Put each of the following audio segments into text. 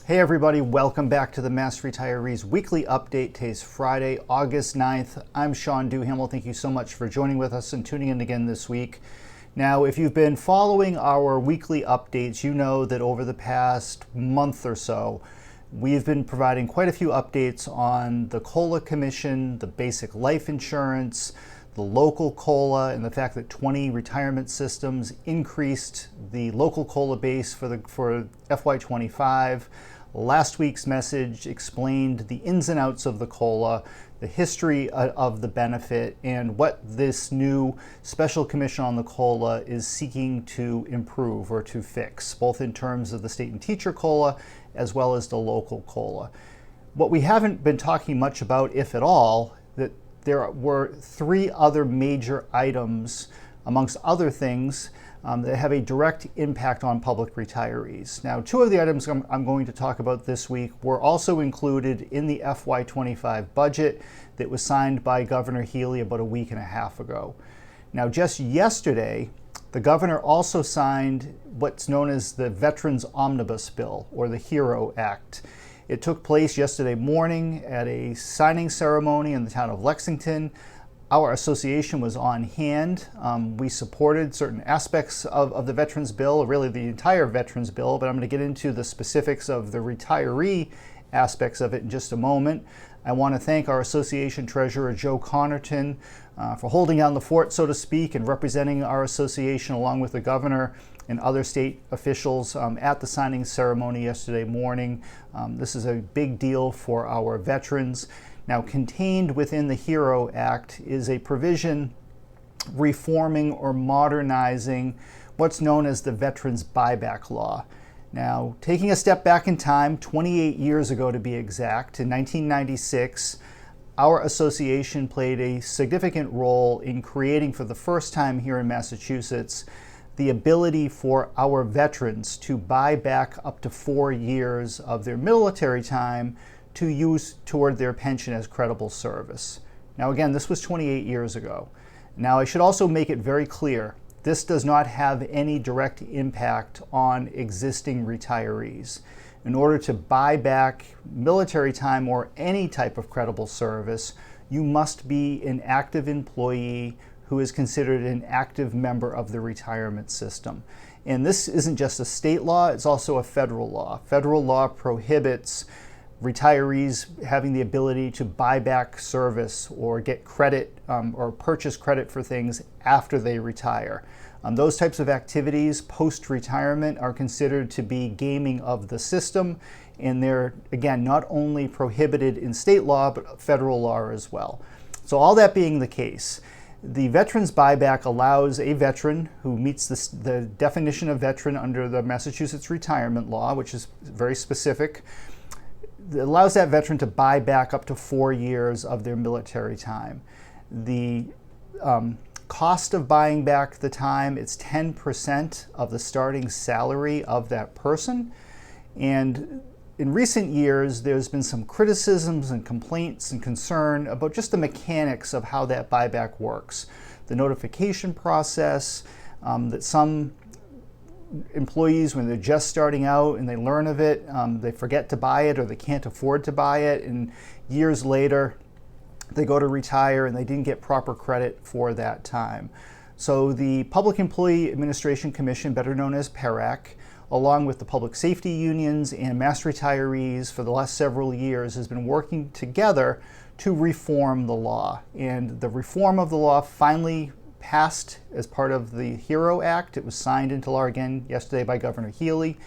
Hey everybody, welcome back to the Mass Retirees Weekly Update. Today's Friday, August 9th. I'm Sean Duhamel. Thank you so much for joining with us and tuning in again this week. Now, if you've been following our weekly updates, you know that over the past month or so, we've been providing quite a few updates on the COLA Commission, the basic life insurance, the local COLA, and the fact that 20 retirement systems increased the local COLA base for FY25. Last week's message explained the ins and outs of the COLA, the history of the benefit, and what this new special commission on the COLA is seeking to improve or to fix, both in terms of the state and teacher COLA as well as the local COLA. What we haven't been talking much about, if at all, that there were three other major items, amongst other things, that have a direct impact on public retirees. Now, two of the items I'm going to talk about this week were also included in the FY25 budget that was signed by Governor Healy about a week and a half ago. Now, just yesterday, the governor also signed what's known as the Veterans Omnibus Bill, or the HERO Act. It took place yesterday morning at a signing ceremony in the town of Lexington. Our association was on hand. We supported certain aspects of the Veterans Bill, really the entire Veterans Bill, but I'm going to get into the specifics of the retiree aspects of it in just a moment. I want to thank our association treasurer, Joe Connerton, for holding down the fort, so to speak, and representing our association along with the governor and other state officials at the signing ceremony yesterday morning. This is a big deal for our veterans. Now, contained within the HERO Act is a provision reforming or modernizing what's known as the Veterans Buyback Law. Now, taking a step back in time, 28 years ago to be exact, in 1996, our association played a significant role in creating for the first time here in Massachusetts the ability for our veterans to buy back up to 4 years of their military time to use toward their pension as credible service. Now again, this was 28 years ago. Now I should also make it very clear, this does not have any direct impact on existing retirees. In order to buy back military time or any type of credible service, you must be an active employee who is considered an active member of the retirement system. And this isn't just a state law, it's also a federal law. Federal law prohibits retirees having the ability to buy back service or get credit or purchase credit for things after they retire. Those types of activities post-retirement are considered to be gaming of the system, and they're, again, not only prohibited in state law, but federal law as well. So all that being the case, the Veterans Buyback allows a veteran who meets the definition of veteran under the Massachusetts Retirement Law, which is very specific. It allows that veteran to buy back up to 4 years of their military time. The cost of buying back the time, it's 10% of the starting salary of that person. And in recent years, there's been some criticisms and complaints and concern about just the mechanics of how that buyback works. The notification process, that some employees, when they're just starting out and they learn of it, they forget to buy it or they can't afford to buy it, and years later they go to retire and they didn't get proper credit for that time. So the Public Employee Administration Commission, better known as PERAC, along with the public safety unions and mass retirees for the last several years, has been working together to reform the law. And the reform of the law finally passed as part of the HERO Act. It was signed into law again yesterday by Governor Healy,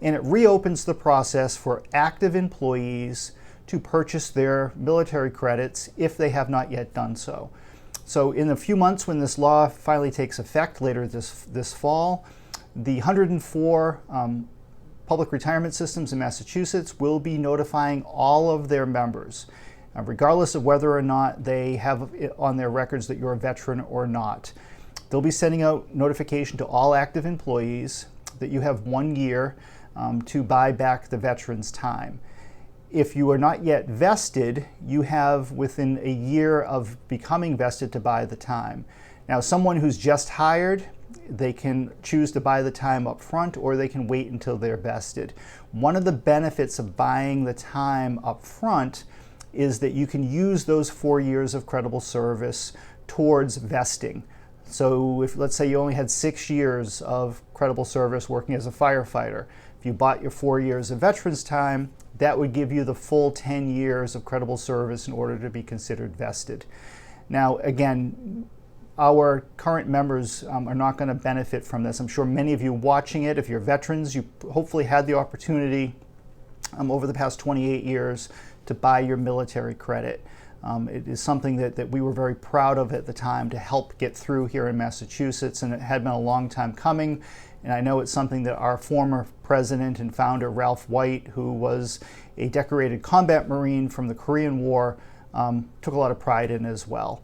and it reopens the process for active employees to purchase their military credits if they have not yet done so. So in a few months, when this law finally takes effect later this fall, the 104 public retirement systems in Massachusetts will be notifying all of their members, regardless of whether or not they have it on their records that you're a veteran or not. They'll be sending out notification to all active employees that you have 1 year to buy back the veteran's time. If you are not yet vested, you have within a year of becoming vested to buy the time. Now, someone who's just hired They can choose to buy the time up front, or they can wait until they're vested. One of the benefits of buying the time up front is that you can use those 4 years of credible service towards vesting. So if, let's say, you only had 6 years of credible service working as a firefighter, if you bought your 4 years of veterans time, that would give you the full 10 years of credible service in order to be considered vested. Now, again, our current members are not going to benefit from this. I'm sure many of you watching it, if you're veterans, you hopefully had the opportunity over the past 28 years to buy your military credit. It is something that we were very proud of at the time to help get through here in Massachusetts, and it had been a long time coming. And I know it's something that our former president and founder, Ralph White, who was a decorated combat Marine from the Korean War, took a lot of pride in as well.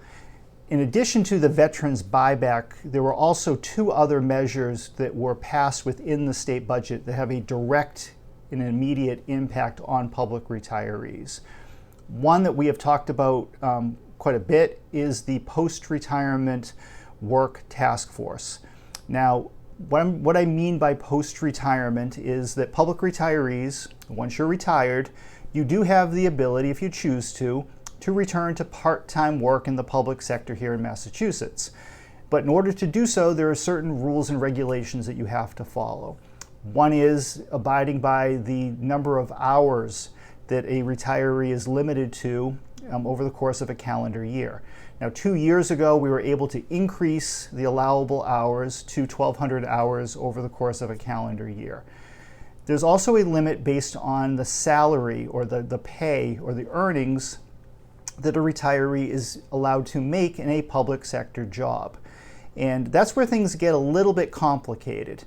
In addition to the veterans buyback, there were also 2 other measures that were passed within the state budget that have a direct and immediate impact on public retirees. One that we have talked about quite a bit is the Post-Retirement Work Task Force. Now, what I mean by post-retirement is that public retirees, once you're retired, you do have the ability, if you choose to return to part-time work in the public sector here in Massachusetts. But in order to do so, there are certain rules and regulations that you have to follow. One is abiding by the number of hours that a retiree is limited to over the course of a calendar year. Now, 2 years ago, we were able to increase the allowable hours to 1,200 hours over the course of a calendar year. There's also a limit based on the salary or the pay or the earnings that a retiree is allowed to make in a public sector job. And that's where things get a little bit complicated.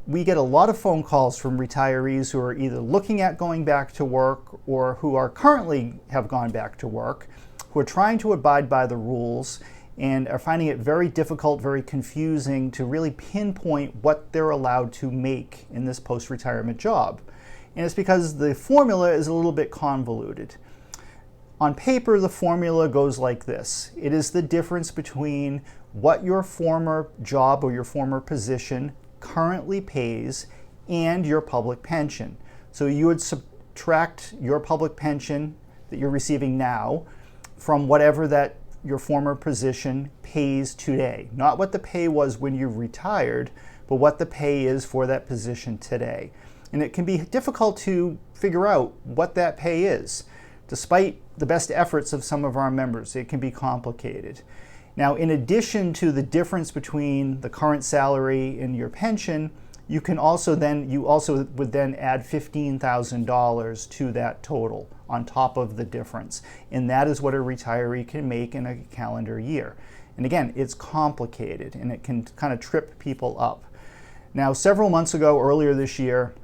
We get a lot of phone calls from retirees who are either looking at going back to work or who are currently have gone back to work, who are trying to abide by the rules and are finding it very difficult, very confusing to really pinpoint what they're allowed to make in this post-retirement job. And it's because the formula is a little bit convoluted. On paper, the formula goes like this. It is the difference between what your former job or your former position currently pays and your public pension. So you would subtract your public pension that you're receiving now from whatever that your former position pays today. Not what the pay was when you retired, but what the pay is for that position today. And it can be difficult to figure out what that pay is. Despite the best efforts of some of our members, it can be complicated. Now, in addition to the difference between the current salary and your pension, you also would then add $15,000 to that total on top of the difference. And that is what a retiree can make in a calendar year. And again, it's complicated and it can kind of trip people up. Now, several months ago, earlier this year,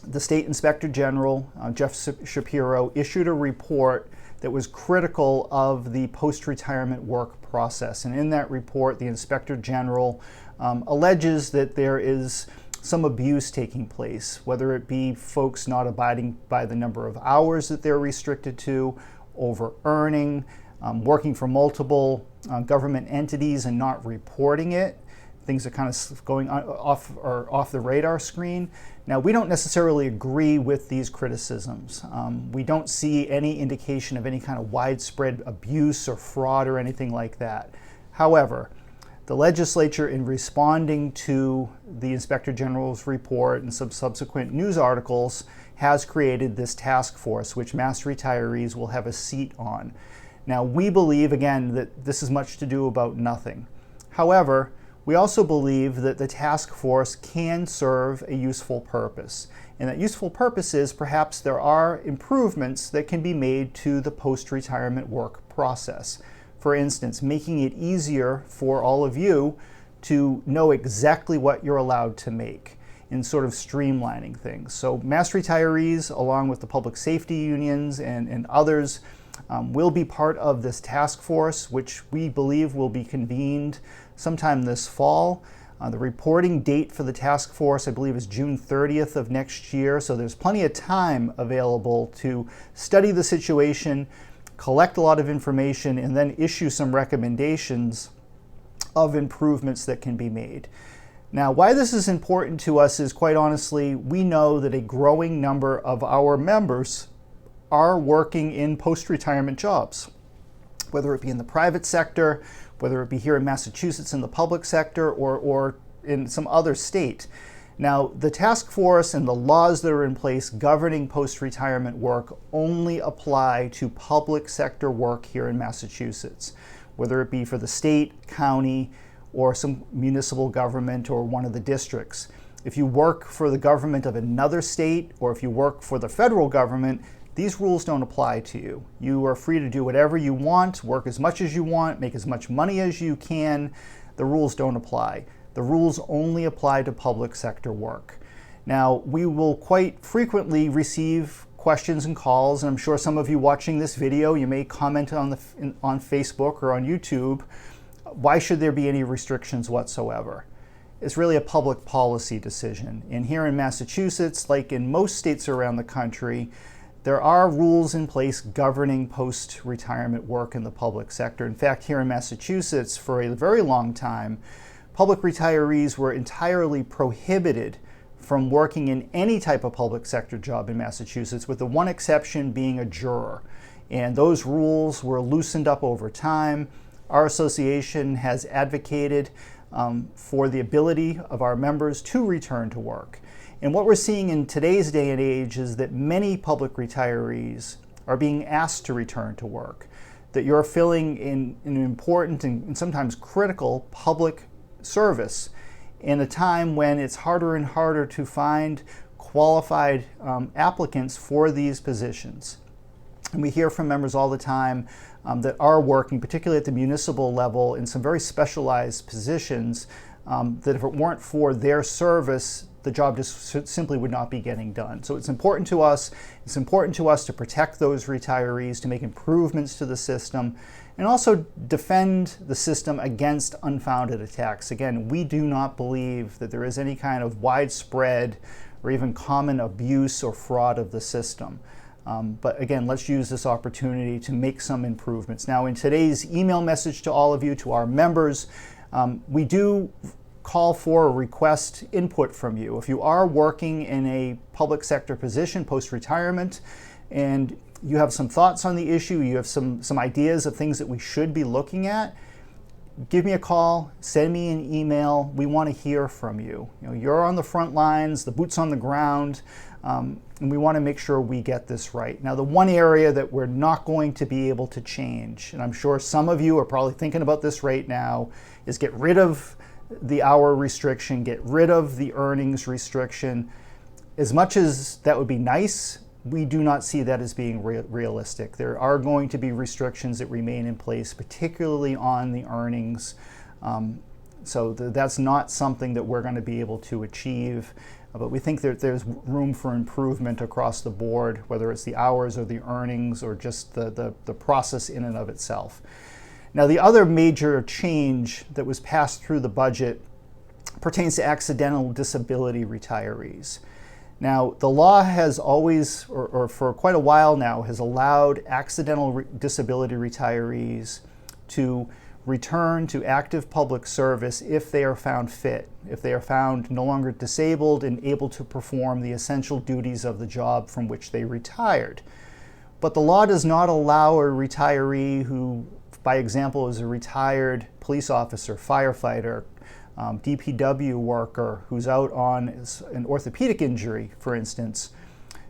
the State Inspector General, Jeff Shapiro, issued a report that was critical of the post-retirement work process. And in that report, the Inspector General alleges that there is some abuse taking place, whether it be folks not abiding by the number of hours that they're restricted to, over-earning, working for multiple government entities and not reporting it. Things are kind of going off the radar screen. Now, we don't necessarily agree with these criticisms. We don't see any indication of any kind of widespread abuse or fraud or anything like that. However, the legislature, in responding to the Inspector General's report and some subsequent news articles, has created this task force, which mass retirees will have a seat on. Now, we believe, again, that this is much to do about nothing. However, we also believe that the task force can serve a useful purpose. And that useful purpose is perhaps there are improvements that can be made to the post-retirement work process. For instance, making it easier for all of you to know exactly what you're allowed to make and sort of streamlining things. So mass retirees, along with the public safety unions and others, will be part of this task force, which we believe will be convened sometime this fall. The reporting date for the task force, I believe, is June 30th of next year. So there's plenty of time available to study the situation, collect a lot of information, and then issue some recommendations of improvements that can be made. Now, why this is important to us is, quite honestly, we know that a growing number of our members are working in post-retirement jobs, whether it be in the private sector, whether it be here in Massachusetts in the public sector, or in some other state. Now, the task force and the laws that are in place governing post-retirement work only apply to public sector work here in Massachusetts, whether it be for the state, county, or some municipal government or one of the districts. If you work for the government of another state, or if you work for the federal government, these rules don't apply to you. You are free to do whatever you want, work as much as you want, make as much money as you can. The rules don't apply. The rules only apply to public sector work. Now, we will quite frequently receive questions and calls, and I'm sure some of you watching this video, you may comment on Facebook or on YouTube, why should there be any restrictions whatsoever? It's really a public policy decision. And here in Massachusetts, like in most states around the country, there are rules in place governing post-retirement work in the public sector. In fact, here in Massachusetts, for a very long time, public retirees were entirely prohibited from working in any type of public sector job in Massachusetts, with the one exception being a juror. And those rules were loosened up over time. Our association has advocated for the ability of our members to return to work. And what we're seeing in today's day and age is that many public retirees are being asked to return to work, that you're filling in an important and sometimes critical public service in a time when it's harder and harder to find qualified applicants for these positions. And we hear from members all the time that are working, particularly at the municipal level, in some very specialized positions, that if it weren't for their service, the job just simply would not be getting done. So it's important to us. It's important to us to protect those retirees, to make improvements to the system, and also defend the system against unfounded attacks. Again, we do not believe that there is any kind of widespread or even common abuse or fraud of the system. But again, let's use this opportunity to make some improvements. Now, in today's email message to all of you, to our members, we do call for or request input from you. If you are working in a public sector position post-retirement and you have some thoughts on the issue, you have some ideas of things that we should be looking at, give me a call, send me an email. We want to hear from you. You're on the front lines, the boots on the ground, and we want to make sure we get this right. Now, the one area that we're not going to be able to change, and I'm sure some of you are probably thinking about this right now, is get rid of the hour restriction, get rid of the earnings restriction. As much as that would be nice, we do not see that as being realistic. There are going to be restrictions that remain in place, particularly on the earnings. So that's not something that we're going to be able to achieve. But we think that there's room for improvement across the board, whether it's the hours or the earnings or just the process in and of itself. Now, the other major change that was passed through the budget pertains to accidental disability retirees. Now, the law has always, or for quite a while now, has allowed accidental disability retirees to return to active public service if they are found fit, if they are found no longer disabled and able to perform the essential duties of the job from which they retired. But the law does not allow a retiree who, by example, is a retired police officer, firefighter, DPW worker who's out on an orthopedic injury, for instance,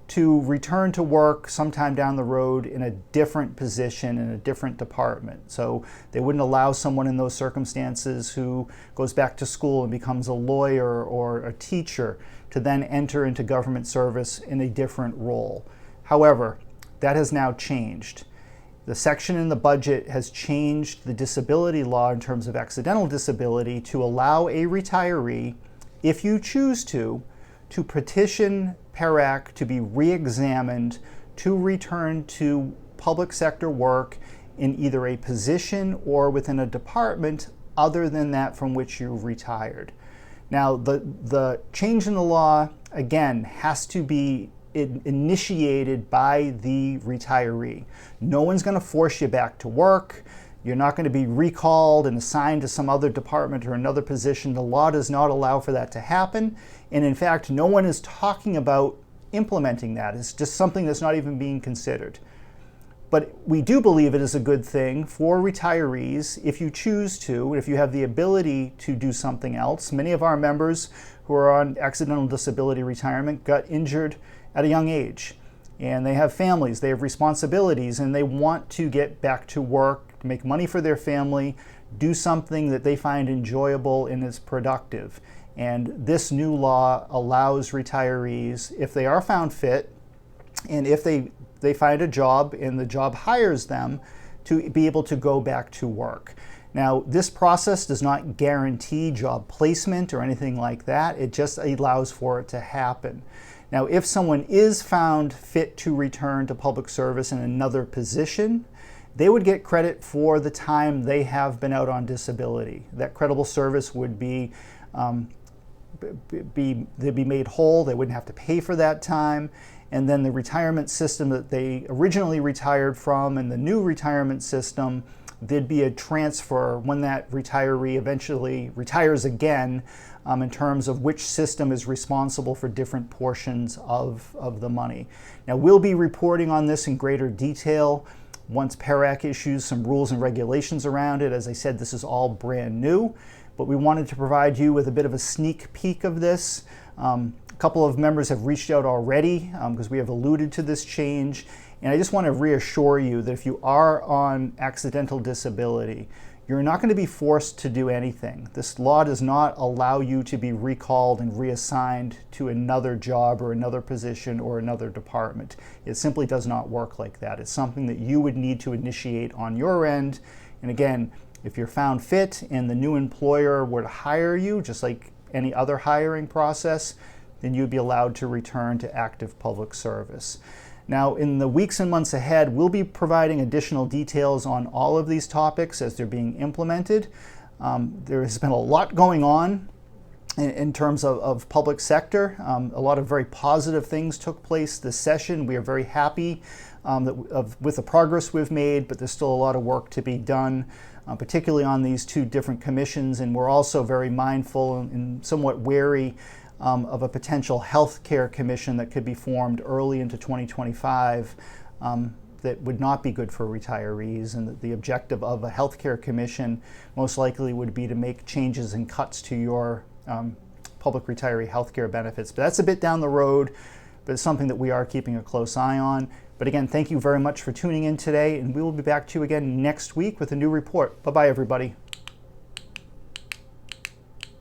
to return to work sometime down the road in a different position in a different department. So they wouldn't allow someone in those circumstances who goes back to school and becomes a lawyer or a teacher to then enter into government service in a different role. However, that has now changed. The section in the budget has changed the disability law in terms of accidental disability to allow a retiree, if you choose to petition PERAC to be re-examined to return to public sector work in either a position or within a department other than that from which you retired. Now, the change in the law, again, has to be initiated by the retiree. No one's going to force you back to work. You're not going to be recalled and assigned to some other department or another position. The law does not allow for that to happen. And in fact, no one is talking about implementing that. It's just something that's not even being considered. But we do believe it is a good thing for retirees if you choose to, if you have the ability to do something else. Many of our members who are on accidental disability retirement got injured at a young age. And they have families, they have responsibilities, and they want to get back to work, make money for their family, do something that they find enjoyable and is productive. And this new law allows retirees, if they are found fit, and if they find a job and the job hires them, to be able to go back to work. Now, this process does not guarantee job placement or anything like that. It just allows for it to happen. Now, if someone is found fit to return to public service in another position, they would get credit for the time they have been out on disability. That credible service would they'd be made whole. They wouldn't have to pay for that time. And then the retirement system that they originally retired from and the new retirement system, there'd be a transfer when that retiree eventually retires again, in terms of which system is responsible for different portions of the money. Now, we'll be reporting on this in greater detail once PERAC issues some rules and regulations around it. As I said, this is all brand new, but we wanted to provide you with a bit of a sneak peek of this. A couple of members have reached out already because we have alluded to this change. And I just want to reassure you that if you are on accidental disability, you're not going to be forced to do anything. This law does not allow you to be recalled and reassigned to another job or another position or another department. It simply does not work like that. It's something that you would need to initiate on your end. And again, if you're found fit and the new employer were to hire you, just like any other hiring process, then you'd be allowed to return to active public service. Now, in the weeks and months ahead, we'll be providing additional details on all of these topics as they're being implemented. There has been a lot going on in terms of public sector. A lot of very positive things took place this session. We are very happy with the progress we've made, but there's still a lot of work to be done, particularly on these two different commissions. And we're also very mindful and somewhat wary of a potential health care commission that could be formed early into 2025 that would not be good for retirees. And the objective of a health care commission most likely would be to make changes and cuts to your public retiree health care benefits. But that's a bit down the road, but it's something that we are keeping a close eye on. But again, thank you very much for tuning in today, and we will be back to you again next week with a new report. Bye-bye, everybody.